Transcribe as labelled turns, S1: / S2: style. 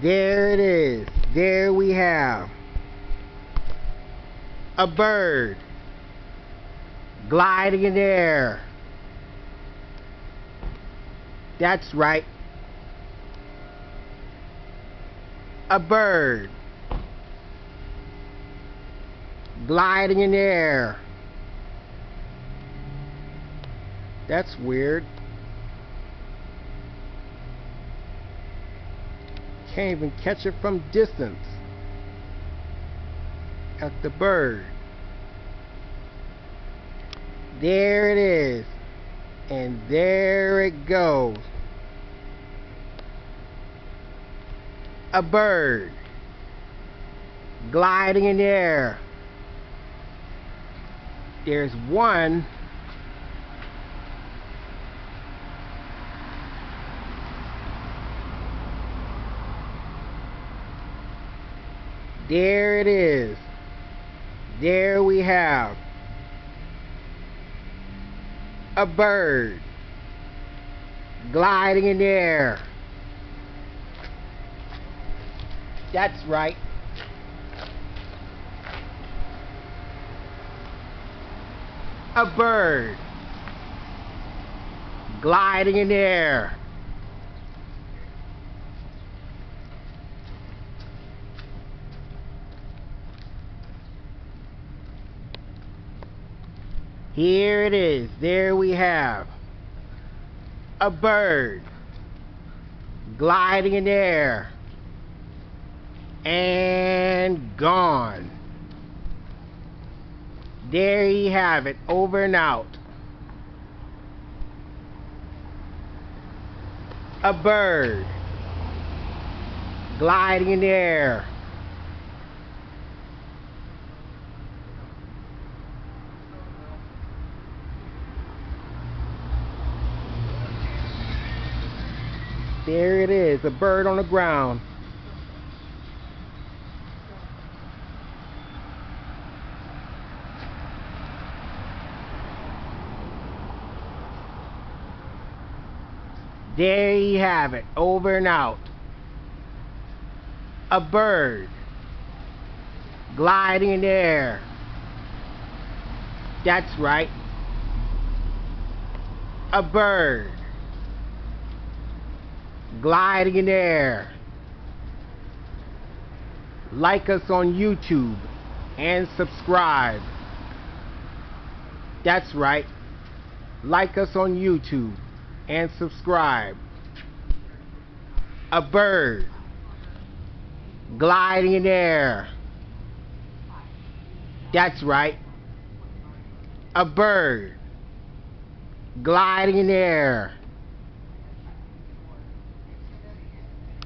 S1: There it is. There we have a bird gliding in the air. That's right. A bird gliding in the air. That's weird. Can't even catch it from distance. At the bird. There it is. And there it goes. A bird gliding in the air. There's one there it is. There we have a bird gliding in the air. That's right. A bird gliding in the air. Here it is. There we have a bird gliding in the air. And gone. There you have it. Over and out. A bird gliding in the air. There it is, a bird on the ground. There you have it, over and out. A bird gliding in the air. That's right. A bird gliding in the air. Like us on YouTube and subscribe. That's right. Like us on YouTube and subscribe. A bird gliding in the air. That's right. A bird gliding in the air.